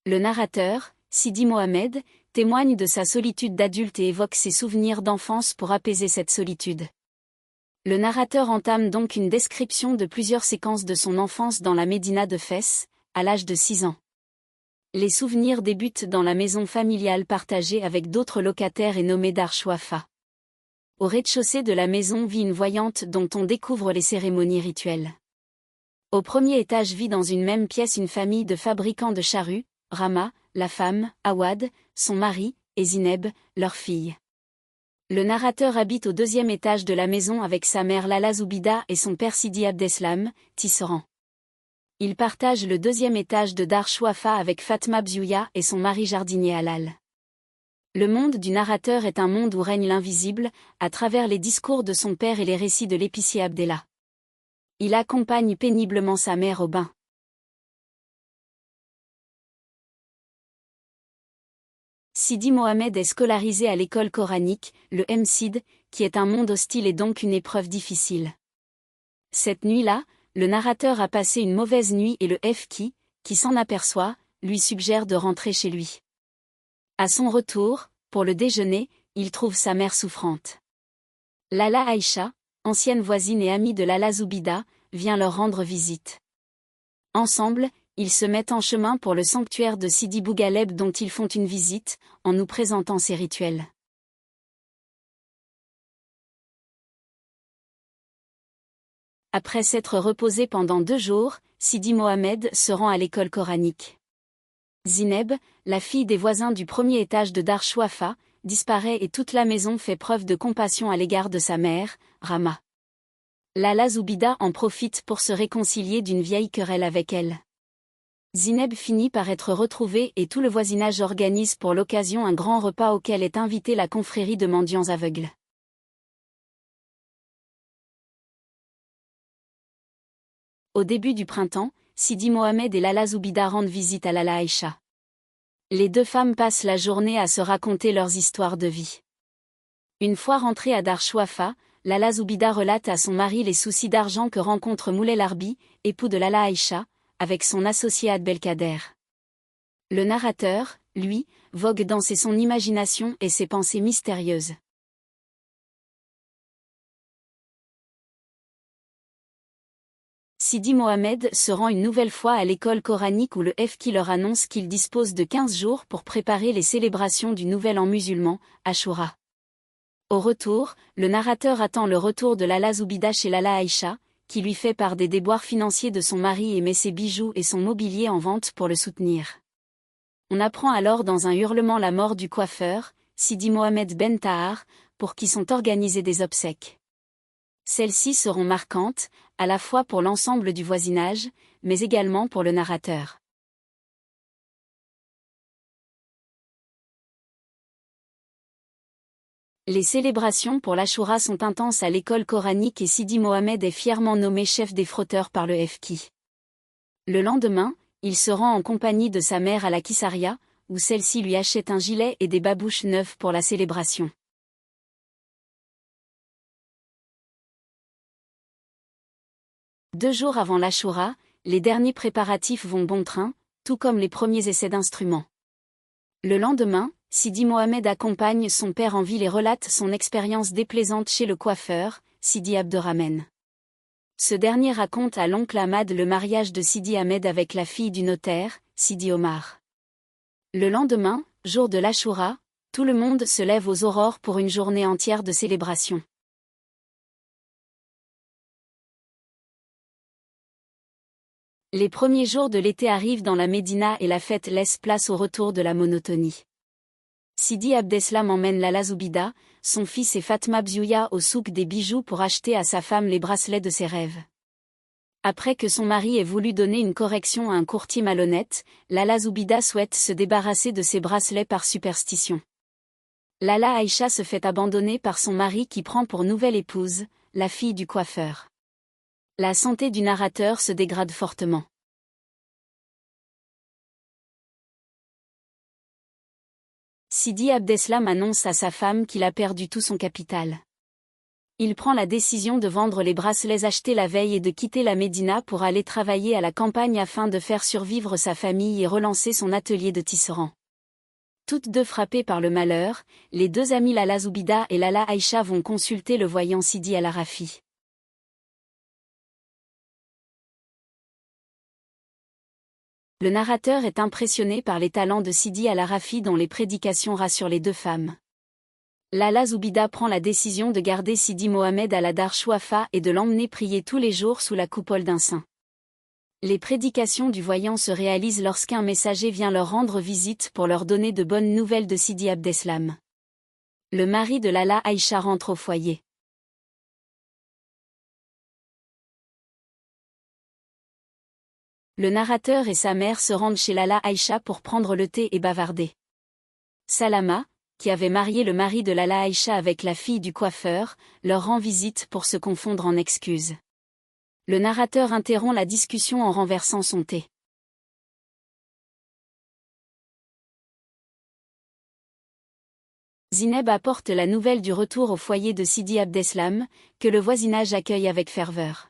Le narrateur, Sidi Mohamed, témoigne de sa solitude d'adulte et évoque ses souvenirs d'enfance pour apaiser cette solitude. Le narrateur entame donc une description de plusieurs séquences de son enfance dans la médina de Fès, à l'âge de 6 ans. Les souvenirs débutent dans la maison familiale partagée avec d'autres locataires et nommée Dar Chouafa. Au rez-de-chaussée de la maison vit une voyante dont on découvre les cérémonies rituelles. Au premier étage vit dans une même pièce une famille de fabricants de charrues, Rama, la femme, Awad, son mari, et Zineb, leur fille. Le narrateur habite au deuxième étage de la maison avec sa mère Lala Zoubida et son père Sidi Abdeslam, tisserand. Il partage le deuxième étage de Dar Chouafa avec Fatma Bzouya et son mari jardinier Halal. Le monde du narrateur est un monde où règne l'invisible, à travers les discours de son père et les récits de l'épicier Abdellah. Il accompagne péniblement sa mère au bain. Sidi Mohamed est scolarisé à l'école coranique, le MSID, qui est un monde hostile et donc une épreuve difficile. Cette nuit-là, le narrateur a passé une mauvaise nuit et le FQ, qui s'en aperçoit, lui suggère de rentrer chez lui. À son retour, pour le déjeuner, il trouve sa mère souffrante. Lala Aïcha, ancienne voisine et amie de Lala Zoubida, vient leur rendre visite. Ensemble, ils se mettent en chemin pour le sanctuaire de Sidi Bougaleb dont ils font une visite, en nous présentant ses rituels. Après s'être reposé pendant 2 jours, Sidi Mohamed se rend à l'école coranique. Zineb, la fille des voisins du premier étage de Dar Chouafa, disparaît et toute la maison fait preuve de compassion à l'égard de sa mère, Rama. Lala Zoubida en profite pour se réconcilier d'une vieille querelle avec elle. Zineb finit par être retrouvée et tout le voisinage organise pour l'occasion un grand repas auquel est invitée la confrérie de mendiants aveugles. Au début du printemps, Sidi Mohamed et Lala Zoubida rendent visite à Lala Aïcha. Les 2 femmes passent la journée à se raconter leurs histoires de vie. Une fois rentrée à Dar Chouafa, Lala Zoubida relate à son mari les soucis d'argent que rencontre Moulay Larbi, époux de Lala Aïcha, avec son associé Abdelkader. Le narrateur, lui, vogue dans son imagination et ses pensées mystérieuses. Sidi Mohamed se rend une nouvelle fois à l'école coranique où le FQ leur annonce qu'il dispose de 15 jours pour préparer les célébrations du Nouvel An musulman, Ashura. Au retour, le narrateur attend le retour de Lala Zoubida chez Lala Aïcha, qui lui fait part des déboires financiers de son mari et met ses bijoux et son mobilier en vente pour le soutenir. On apprend alors dans un hurlement la mort du coiffeur, Sidi Mohamed Ben Tahar, pour qui sont organisées des obsèques. Celles-ci seront marquantes, à la fois pour l'ensemble du voisinage, mais également pour le narrateur. Les célébrations pour l'Ashura sont intenses à l'école coranique et Sidi Mohamed est fièrement nommé chef des frotteurs par le FQ. Le lendemain, il se rend en compagnie de sa mère à la Kissaria, où celle-ci lui achète un gilet et des babouches neufs pour la célébration. Deux jours avant l'Ashura, les derniers préparatifs vont bon train, tout comme les premiers essais d'instruments. Le lendemain, Sidi Mohamed accompagne son père en ville et relate son expérience déplaisante chez le coiffeur, Sidi Abderrahmane. Ce dernier raconte à l'oncle Ahmad le mariage de Sidi Ahmed avec la fille du notaire, Sidi Omar. Le lendemain, jour de l'Ashura, tout le monde se lève aux aurores pour une journée entière de célébration. Les premiers jours de l'été arrivent dans la Médina et la fête laisse place au retour de la monotonie. Sidi Abdeslam emmène Lala Zoubida, son fils et Fatma Bzouya au souk des bijoux pour acheter à sa femme les bracelets de ses rêves. Après que son mari ait voulu donner une correction à un courtier malhonnête, Lala Zoubida souhaite se débarrasser de ses bracelets par superstition. Lala Aïcha se fait abandonner par son mari qui prend pour nouvelle épouse, la fille du coiffeur. La santé du narrateur se dégrade fortement. Sidi Abdeslam annonce à sa femme qu'il a perdu tout son capital. Il prend la décision de vendre les bracelets achetés la veille et de quitter la Médina pour aller travailler à la campagne afin de faire survivre sa famille et relancer son atelier de tisserand. Toutes deux frappées par le malheur, les deux amies Lala Zoubida et Lala Aïcha vont consulter le voyant Sidi Al-Arafi. Le narrateur est impressionné par les talents de Sidi Al-Arafi dont les prédications rassurent les deux femmes. Lala Zoubida prend la décision de garder Sidi Mohamed à la Dar Chouafa et de l'emmener prier tous les jours sous la coupole d'un saint. Les prédications du voyant se réalisent lorsqu'un messager vient leur rendre visite pour leur donner de bonnes nouvelles de Sidi Abdeslam. Le mari de Lala Aïcha rentre au foyer. Le narrateur et sa mère se rendent chez Lala Aïcha pour prendre le thé et bavarder. Salama, qui avait marié le mari de Lala Aïcha avec la fille du coiffeur, leur rend visite pour se confondre en excuses. Le narrateur interrompt la discussion en renversant son thé. Zineb apporte la nouvelle du retour au foyer de Sidi Abdeslam, que le voisinage accueille avec ferveur.